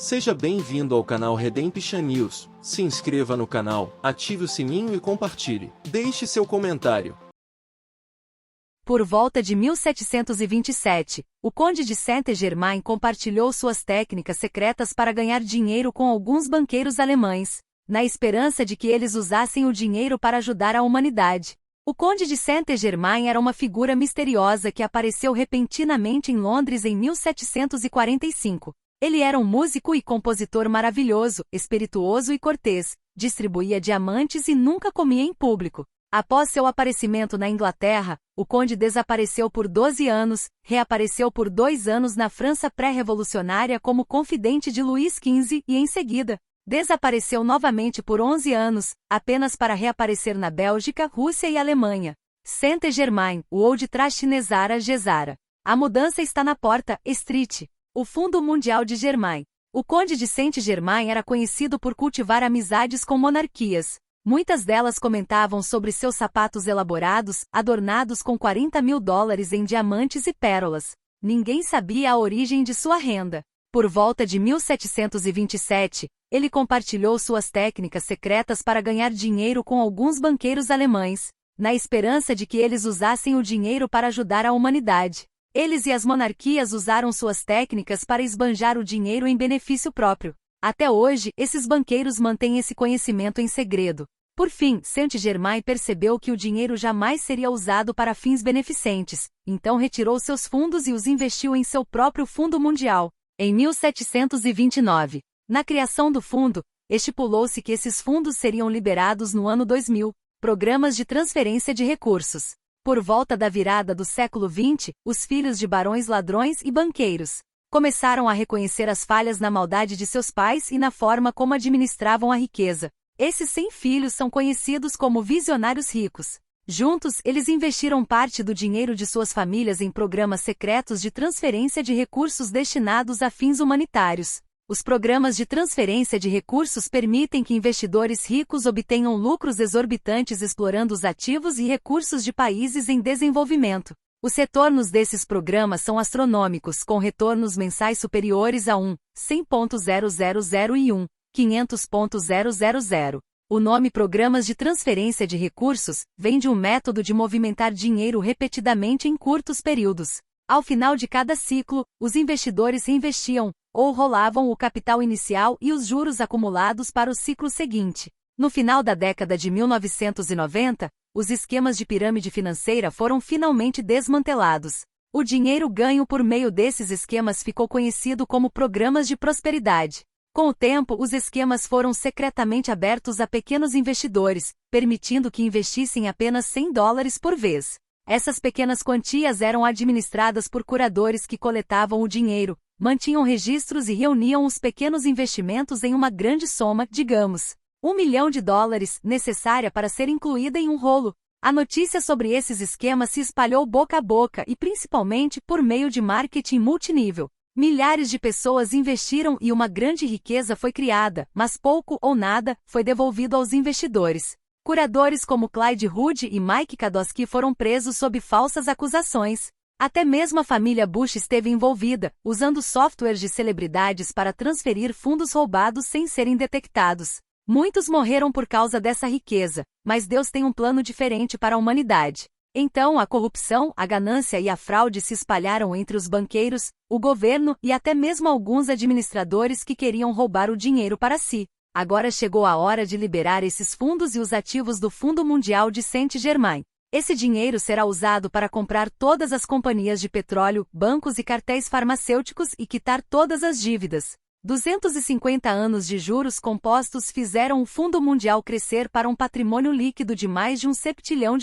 Seja bem-vindo ao canal Redemption News. Se inscreva no canal, ative o sininho e compartilhe. Deixe seu comentário. Por volta de 1727, o Conde de Saint-Germain compartilhou suas técnicas secretas para ganhar dinheiro com alguns banqueiros alemães, na esperança de que eles usassem o dinheiro para ajudar a humanidade. O Conde de Saint-Germain era uma figura misteriosa que apareceu repentinamente em Londres em 1745. Ele era um músico e compositor maravilhoso, espirituoso e cortês, distribuía diamantes e nunca comia em público. Após seu aparecimento na Inglaterra, o conde desapareceu por 12 anos, reapareceu por 2 anos na França pré-revolucionária como confidente de Luís XV e, em seguida, desapareceu novamente por 11 anos, apenas para reaparecer na Bélgica, Rússia e Alemanha. Saint-Germain, o Old Trashnesara Gesara. A mudança está na porta, Street. O Fundo Mundial de Germain. O Conde de Saint-Germain era conhecido por cultivar amizades com monarquias. Muitas delas comentavam sobre seus sapatos elaborados, adornados com $40.000 em diamantes e pérolas. Ninguém sabia a origem de sua renda. Por volta de 1727, ele compartilhou suas técnicas secretas para ganhar dinheiro com alguns banqueiros alemães, na esperança de que eles usassem o dinheiro para ajudar a humanidade. Eles e as monarquias usaram suas técnicas para esbanjar o dinheiro em benefício próprio. Até hoje, esses banqueiros mantêm esse conhecimento em segredo. Por fim, Saint-Germain percebeu que o dinheiro jamais seria usado para fins beneficentes, então retirou seus fundos e os investiu em seu próprio Fundo Mundial. Em 1729, na criação do fundo, estipulou-se que esses fundos seriam liberados no ano 2000, programas de transferência de recursos. Por volta da virada do século XX, os filhos de barões ladrões e banqueiros começaram a reconhecer as falhas na maldade de seus pais e na forma como administravam a riqueza. Esses 100 filhos são conhecidos como visionários ricos. Juntos, eles investiram parte do dinheiro de suas famílias em programas secretos de transferência de recursos destinados a fins humanitários. Os programas de transferência de recursos permitem que investidores ricos obtenham lucros exorbitantes explorando os ativos e recursos de países em desenvolvimento. Os retornos desses programas são astronômicos, com retornos mensais superiores a 100.000 e 500.000. O nome Programas de Transferência de Recursos vem de um método de movimentar dinheiro repetidamente em curtos períodos. Ao final de cada ciclo, os investidores reinvestiam, ou rolavam o capital inicial e os juros acumulados para o ciclo seguinte. No final da década de 1990, os esquemas de pirâmide financeira foram finalmente desmantelados. O dinheiro ganho por meio desses esquemas ficou conhecido como programas de prosperidade. Com o tempo, os esquemas foram secretamente abertos a pequenos investidores, permitindo que investissem apenas $100 por vez. Essas pequenas quantias eram administradas por curadores que coletavam o dinheiro, mantinham registros e reuniam os pequenos investimentos em uma grande soma, digamos, $1 milhão, necessária para ser incluída em um rolo. A notícia sobre esses esquemas se espalhou boca a boca e principalmente por meio de marketing multinível. Milhares de pessoas investiram e uma grande riqueza foi criada, mas pouco ou nada foi devolvido aos investidores. Curadores como Clyde Hood e Mike Kadosky foram presos sob falsas acusações. Até mesmo a família Bush esteve envolvida, usando softwares de celebridades para transferir fundos roubados sem serem detectados. Muitos morreram por causa dessa riqueza, mas Deus tem um plano diferente para a humanidade. Então a corrupção, a ganância e a fraude se espalharam entre os banqueiros, o governo e até mesmo alguns administradores que queriam roubar o dinheiro para si. Agora chegou a hora de liberar esses fundos e os ativos do Fundo Mundial de Saint-Germain. Esse dinheiro será usado para comprar todas as companhias de petróleo, bancos e cartéis farmacêuticos e quitar todas as dívidas. 250 anos de juros compostos fizeram o Fundo Mundial crescer para um patrimônio líquido de mais de $1 septilhão.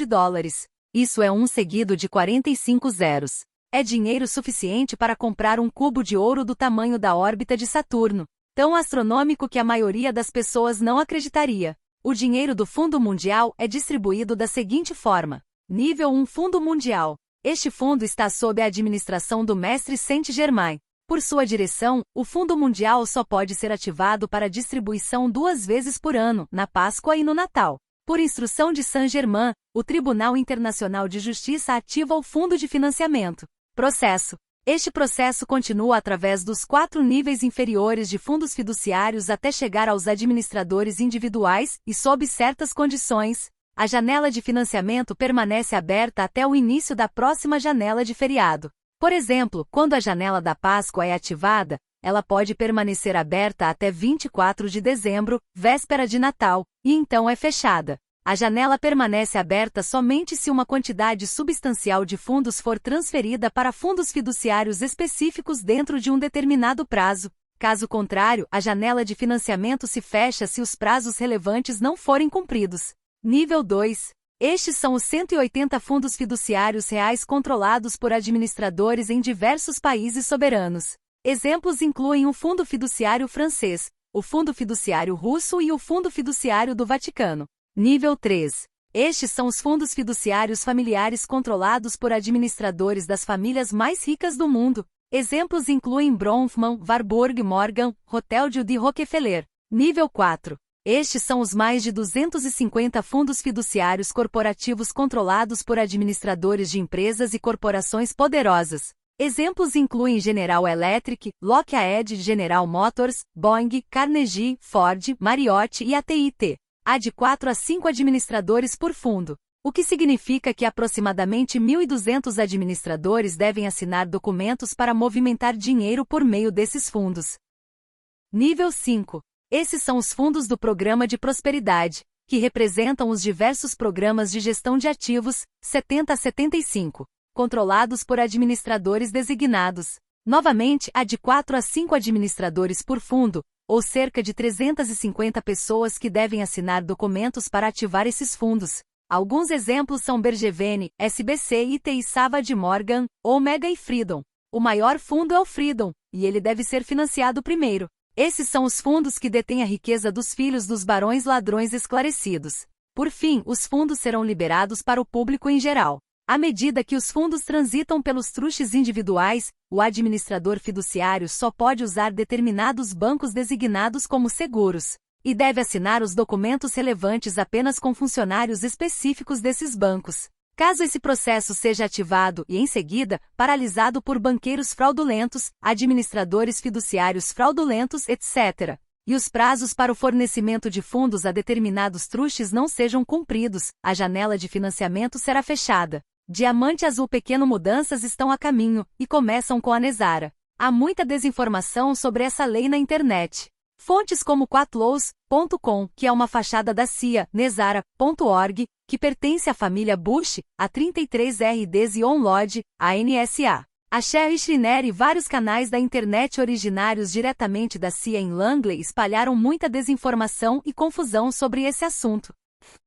Isso é 1 seguido de 45 zeros. É dinheiro suficiente para comprar um cubo de ouro do tamanho da órbita de Saturno, tão astronômico que a maioria das pessoas não acreditaria. O dinheiro do Fundo Mundial é distribuído da seguinte forma. Nível 1 Fundo Mundial. Este fundo está sob a administração do Mestre Saint-Germain. Por sua direção, o Fundo Mundial só pode ser ativado para distribuição 2 vezes por ano, na Páscoa e no Natal. Por instrução de Saint-Germain, o Tribunal Internacional de Justiça ativa o Fundo de Financiamento. Processo. Este processo continua através dos 4 níveis inferiores de fundos fiduciários até chegar aos administradores individuais e, sob certas condições, a janela de financiamento permanece aberta até o início da próxima janela de feriado. Por exemplo, quando a janela da Páscoa é ativada, ela pode permanecer aberta até 24 de dezembro, véspera de Natal, e então é fechada. A janela permanece aberta somente se uma quantidade substancial de fundos for transferida para fundos fiduciários específicos dentro de um determinado prazo. Caso contrário, a janela de financiamento se fecha se os prazos relevantes não forem cumpridos. Nível 2. Estes são os 180 fundos fiduciários reais controlados por administradores em diversos países soberanos. Exemplos incluem o Fundo Fiduciário Francês, o Fundo Fiduciário Russo e o Fundo Fiduciário do Vaticano. Nível 3. Estes são os fundos fiduciários familiares controlados por administradores das famílias mais ricas do mundo. Exemplos incluem Bronfman, Warburg Morgan, Rothschild de Rockefeller. Nível 4. Estes são os mais de 250 fundos fiduciários corporativos controlados por administradores de empresas e corporações poderosas. Exemplos incluem General Electric, Lockheed, General Motors, Boeing, Carnegie, Ford, Marriott e AT&T. Há de 4 a 5 administradores por fundo, o que significa que aproximadamente 1.200 administradores devem assinar documentos para movimentar dinheiro por meio desses fundos. Nível 5. Esses são os fundos do Programa de Prosperidade, que representam os diversos programas de gestão de ativos, 70 a 75, controlados por administradores designados. Novamente, há de 4 a 5 administradores por fundo, ou cerca de 350 pessoas que devem assinar documentos para ativar esses fundos. Alguns exemplos são Bergevenne, SBC, ITI Savage Morgan, Omega e Freedom. O maior fundo é o Freedom, e ele deve ser financiado primeiro. Esses são os fundos que detêm a riqueza dos filhos dos barões ladrões esclarecidos. Por fim, os fundos serão liberados para o público em geral. À medida que os fundos transitam pelos trustes individuais, o administrador fiduciário só pode usar determinados bancos designados como seguros, e deve assinar os documentos relevantes apenas com funcionários específicos desses bancos. Caso esse processo seja ativado e, em seguida, paralisado por banqueiros fraudulentos, administradores fiduciários fraudulentos, etc., e os prazos para o fornecimento de fundos a determinados trustes não sejam cumpridos, a janela de financiamento será fechada. Diamante Azul. Pequeno mudanças estão a caminho, e começam com a Nezara. Há muita desinformação sobre essa lei na internet. Fontes como Quatlaws.com, que é uma fachada da CIA, Nezara.org, que pertence à família Bush, a 33 RDs e OnLodge, a NSA. A Sherry Shriner e vários canais da internet originários diretamente da CIA em Langley espalharam muita desinformação e confusão sobre esse assunto.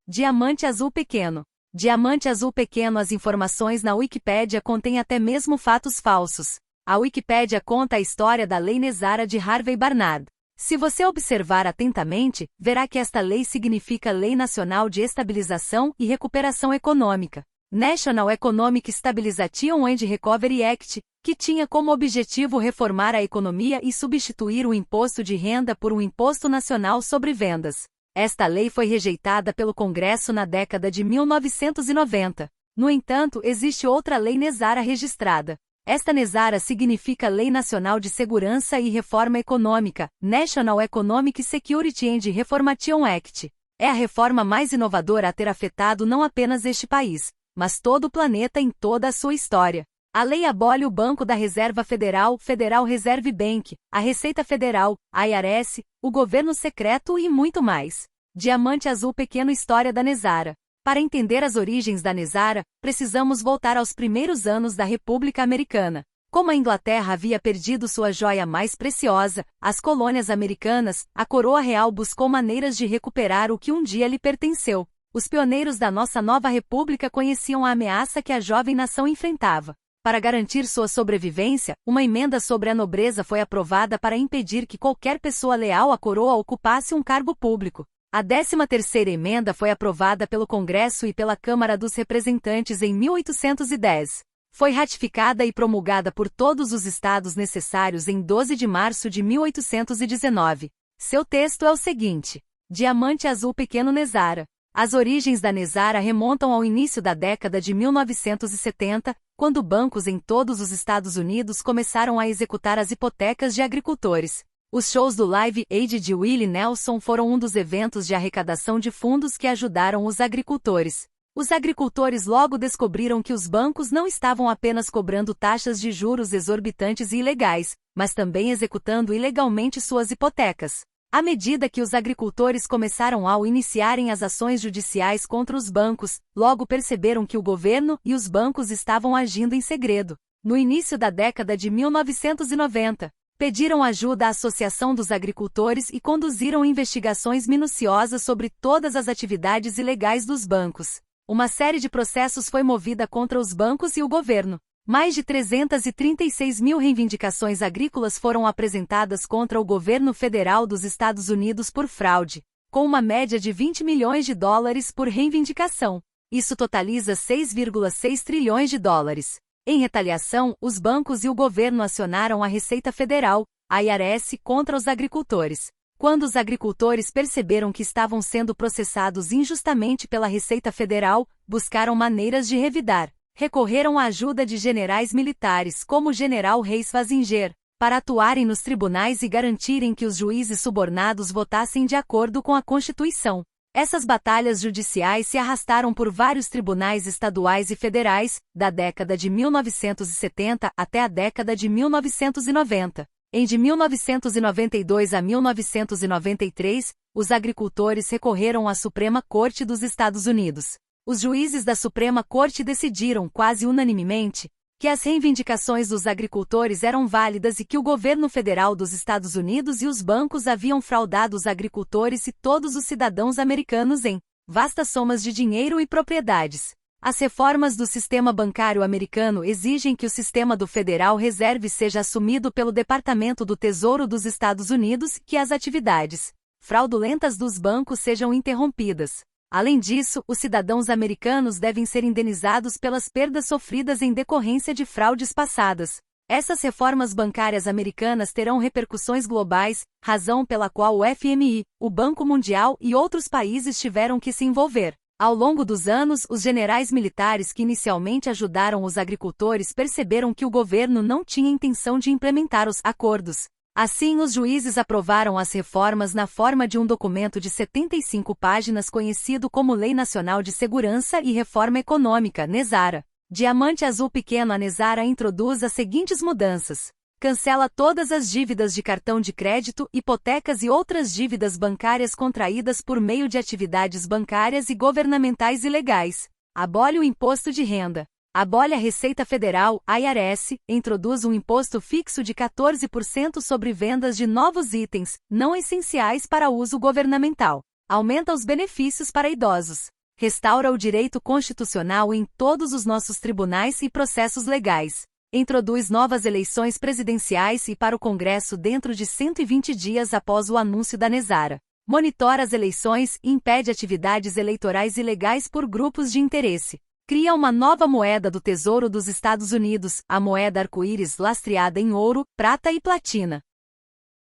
Diamante Azul Pequeno. Diamante Azul Pequeno. As informações na Wikipédia contêm até mesmo fatos falsos. A Wikipédia conta a história da Lei Nezara de Harvey Barnard. Se você observar atentamente, verá que esta lei significa Lei Nacional de Estabilização e Recuperação Econômica, National Economic Stabilization and Recovery Act, que tinha como objetivo reformar a economia e substituir o imposto de renda por um imposto nacional sobre vendas. Esta lei foi rejeitada pelo Congresso na década de 1990. No entanto, existe outra Lei Nezara registrada. Esta Nezara significa Lei Nacional de Segurança e Reforma Econômica, National Economic Security and Reformation Act. É a reforma mais inovadora a ter afetado não apenas este país, mas todo o planeta em toda a sua história. A lei abole o Banco da Reserva Federal, Federal Reserve Bank, a Receita Federal, a IRS, o Governo Secreto e muito mais. Diamante Azul Pequeno. História da Nezara. Para entender as origens da Nezara, precisamos voltar aos primeiros anos da República Americana. Como a Inglaterra havia perdido sua joia mais preciosa, as colônias americanas, a coroa real buscou maneiras de recuperar o que um dia lhe pertenceu. Os pioneiros da nossa nova república conheciam a ameaça que a jovem nação enfrentava. Para garantir sua sobrevivência, uma emenda sobre a nobreza foi aprovada para impedir que qualquer pessoa leal à coroa ocupasse um cargo público. A 13ª emenda foi aprovada pelo Congresso e pela Câmara dos Representantes em 1810. Foi ratificada e promulgada por todos os estados necessários em 12 de março de 1819. Seu texto é o seguinte: Diamante Azul Pequeno. Nezara. As origens da Nesara remontam ao início da década de 1970, quando bancos em todos os Estados Unidos começaram a executar as hipotecas de agricultores. Os shows do Live Aid de Willie Nelson foram um dos eventos de arrecadação de fundos que ajudaram os agricultores. Os agricultores logo descobriram que os bancos não estavam apenas cobrando taxas de juros exorbitantes e ilegais, mas também executando ilegalmente suas hipotecas. À medida que os agricultores começaram a iniciarem as ações judiciais contra os bancos, logo perceberam que o governo e os bancos estavam agindo em segredo. No início da década de 1990, pediram ajuda à Associação dos Agricultores e conduziram investigações minuciosas sobre todas as atividades ilegais dos bancos. Uma série de processos foi movida contra os bancos e o governo. Mais de 336 mil reivindicações agrícolas foram apresentadas contra o governo federal dos Estados Unidos por fraude, com uma média de 20 milhões de dólares por reivindicação. Isso totaliza 6,6 trilhões de dólares. Em retaliação, os bancos e o governo acionaram a Receita Federal, a IRS, contra os agricultores. Quando os agricultores perceberam que estavam sendo processados injustamente pela Receita Federal, buscaram maneiras de revidar. Recorreram à ajuda de generais militares como o general Reis Fazinger, para atuarem nos tribunais e garantirem que os juízes subornados votassem de acordo com a Constituição. Essas batalhas judiciais se arrastaram por vários tribunais estaduais e federais, da década de 1970 até a década de 1990. De 1992 a 1993, os agricultores recorreram à Suprema Corte dos Estados Unidos. Os juízes da Suprema Corte decidiram quase unanimemente que as reivindicações dos agricultores eram válidas e que o governo federal dos Estados Unidos e os bancos haviam fraudado os agricultores e todos os cidadãos americanos em vastas somas de dinheiro e propriedades. As reformas do sistema bancário americano exigem que o sistema do Federal Reserve seja assumido pelo Departamento do Tesouro dos Estados Unidos e que as atividades fraudulentas dos bancos sejam interrompidas. Além disso, os cidadãos americanos devem ser indenizados pelas perdas sofridas em decorrência de fraudes passadas. Essas reformas bancárias americanas terão repercussões globais, razão pela qual o FMI, o Banco Mundial e outros países tiveram que se envolver. Ao longo dos anos, os generais militares que inicialmente ajudaram os agricultores perceberam que o governo não tinha intenção de implementar os acordos. Assim, os juízes aprovaram as reformas na forma de um documento de 75 páginas conhecido como Lei Nacional de Segurança e Reforma Econômica, Nesara. Diamante azul pequeno. A Nesara introduz as seguintes mudanças. Cancela todas as dívidas de cartão de crédito, hipotecas e outras dívidas bancárias contraídas por meio de atividades bancárias e governamentais ilegais. Abole o imposto de renda. Abole a Receita Federal, a IRS, introduz um imposto fixo de 14% sobre vendas de novos itens, não essenciais para uso governamental. Aumenta os benefícios para idosos. Restaura o direito constitucional em todos os nossos tribunais e processos legais. Introduz novas eleições presidenciais e para o Congresso dentro de 120 dias após o anúncio da Nesara. Monitora as eleições e impede atividades eleitorais ilegais por grupos de interesse. Cria uma nova moeda do Tesouro dos Estados Unidos, a moeda arco-íris lastreada em ouro, prata e platina.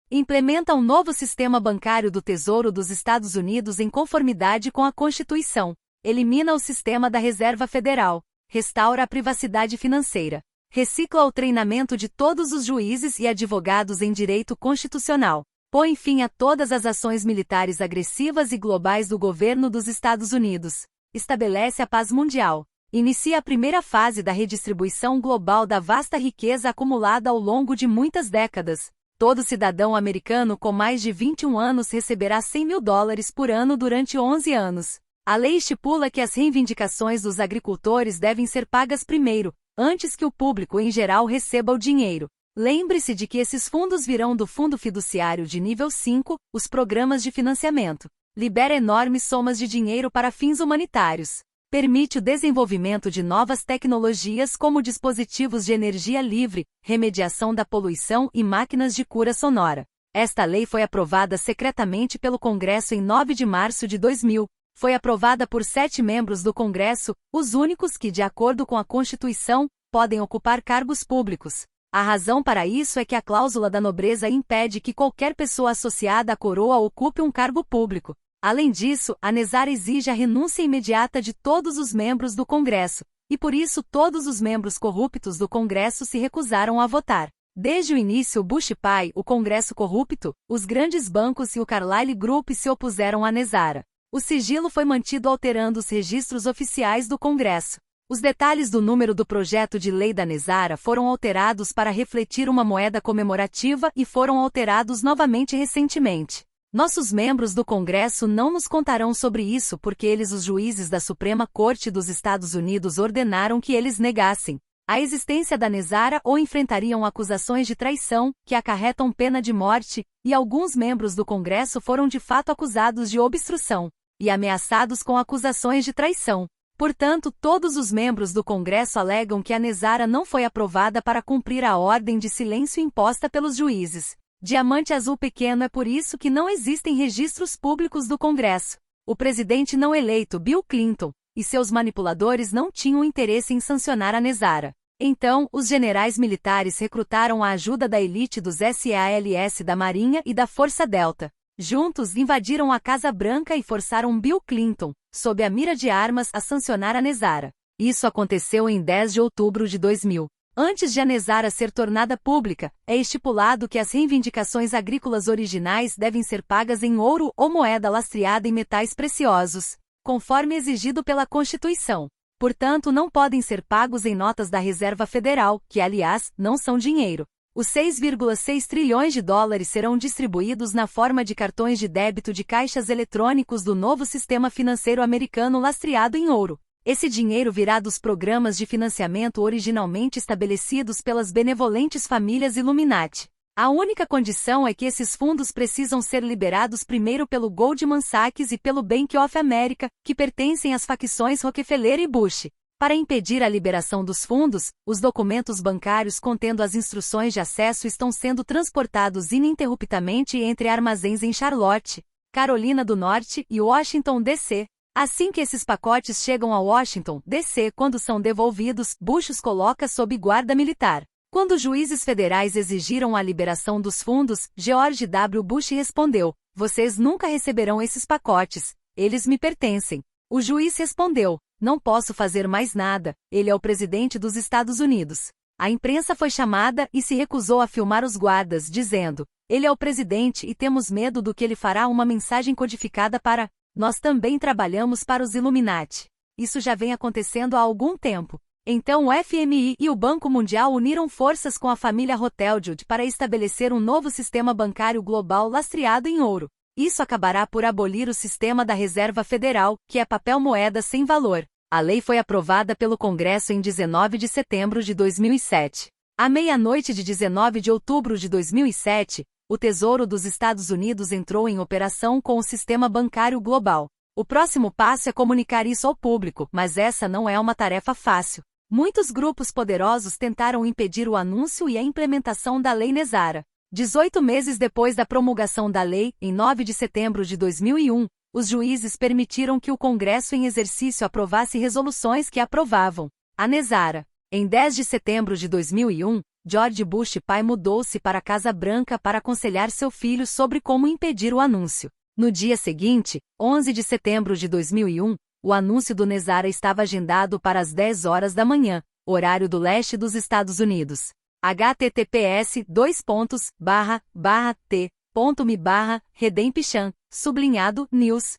Implementa um novo sistema bancário do Tesouro dos Estados Unidos em conformidade com a Constituição. Elimina o sistema da Reserva Federal. Restaura a privacidade financeira. Recicla o treinamento de todos os juízes e advogados em direito constitucional. Põe fim a todas as ações militares agressivas e globais do governo dos Estados Unidos. Estabelece a paz mundial. Inicia a primeira fase da redistribuição global da vasta riqueza acumulada ao longo de muitas décadas. Todo cidadão americano com mais de 21 anos receberá 100 mil dólares por ano durante 11 anos. A lei estipula que as reivindicações dos agricultores devem ser pagas primeiro, antes que o público em geral receba o dinheiro. Lembre-se de que esses fundos virão do Fundo Fiduciário de Nível 5, os programas de financiamento. Libera enormes somas de dinheiro para fins humanitários. Permite o desenvolvimento de novas tecnologias como dispositivos de energia livre, remediação da poluição e máquinas de cura sonora. Esta lei foi aprovada secretamente pelo Congresso em 9 de março de 2000. Foi aprovada por 7 membros do Congresso, os únicos que, de acordo com a Constituição, podem ocupar cargos públicos. A razão para isso é que a cláusula da nobreza impede que qualquer pessoa associada à coroa ocupe um cargo público. Além disso, a Nezara exige a renúncia imediata de todos os membros do Congresso, e por isso todos os membros corruptos do Congresso se recusaram a votar. Desde o início, Bush pai, o Congresso corrupto, os grandes bancos e o Carlyle Group se opuseram a Nezara. O sigilo foi mantido alterando os registros oficiais do Congresso. Os detalhes do número do projeto de lei da Nezara foram alterados para refletir uma moeda comemorativa e foram alterados novamente recentemente. Nossos membros do Congresso não nos contarão sobre isso porque eles, os juízes da Suprema Corte dos Estados Unidos, ordenaram que eles negassem a existência da Nezara ou enfrentariam acusações de traição, que acarretam pena de morte, e alguns membros do Congresso foram de fato acusados de obstrução e ameaçados com acusações de traição. Portanto, todos os membros do Congresso alegam que a Nezara não foi aprovada para cumprir a ordem de silêncio imposta pelos juízes. Diamante azul pequeno, é por isso que não existem registros públicos do Congresso. O presidente não eleito, Bill Clinton, e seus manipuladores não tinham interesse em sancionar a Nezara. Então, os generais militares recrutaram a ajuda da elite dos SALS da Marinha e da Força Delta. Juntos, invadiram a Casa Branca e forçaram Bill Clinton, sob a mira de armas, a sancionar a Nezara. Isso aconteceu em 10 de outubro de 2000. Antes de a Nezara ser tornada pública, é estipulado que as reivindicações agrícolas originais devem ser pagas em ouro ou moeda lastreada em metais preciosos, conforme exigido pela Constituição. Portanto, não podem ser pagos em notas da Reserva Federal, que, aliás, não são dinheiro. Os 6,6 trilhões de dólares serão distribuídos na forma de cartões de débito de caixas eletrônicos do novo sistema financeiro americano lastreado em ouro. Esse dinheiro virá dos programas de financiamento originalmente estabelecidos pelas benevolentes famílias Illuminati. A única condição é que esses fundos precisam ser liberados primeiro pelo Goldman Sachs e pelo Bank of America, que pertencem às facções Rockefeller e Bush. Para impedir a liberação dos fundos, os documentos bancários contendo as instruções de acesso estão sendo transportados ininterruptamente entre armazéns em Charlotte, Carolina do Norte e Washington, D.C. Assim que esses pacotes chegam a Washington, D.C., quando são devolvidos, Bush os coloca sob guarda militar. Quando juízes federais exigiram a liberação dos fundos, George W. Bush respondeu: "Vocês nunca receberão esses pacotes, eles me pertencem." O juiz respondeu: "Não posso fazer mais nada, ele é o presidente dos Estados Unidos." A imprensa foi chamada e se recusou a filmar os guardas, dizendo: "Ele é o presidente e temos medo do que ele fará." Uma mensagem codificada para: "Nós também trabalhamos para os Illuminati." Isso já vem acontecendo há algum tempo. Então o FMI e o Banco Mundial uniram forças com a família Rothschild para estabelecer um novo sistema bancário global lastreado em ouro. Isso acabará por abolir o sistema da Reserva Federal, que é papel-moeda sem valor. A lei foi aprovada pelo Congresso em 19 de setembro de 2007. À meia-noite de 19 de outubro de 2007, o Tesouro dos Estados Unidos entrou em operação com o sistema bancário global. O próximo passo é comunicar isso ao público, mas essa não é uma tarefa fácil. Muitos grupos poderosos tentaram impedir o anúncio e a implementação da Lei Nezara. 18 meses depois da promulgação da lei, em 9 de setembro de 2001, os juízes permitiram que o Congresso em exercício aprovasse resoluções que aprovavam a Nezara. Em 10 de setembro de 2001, George Bush pai mudou-se para a Casa Branca para aconselhar seu filho sobre como impedir o anúncio. No dia seguinte, 11 de setembro de 2001, o anúncio do Nezara estava agendado para as 10 horas da manhã, horário do leste dos Estados Unidos. https://t.me/redemption/news.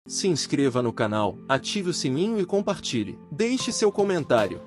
Se inscreva no canal, ative o sininho e compartilhe. Deixe seu comentário.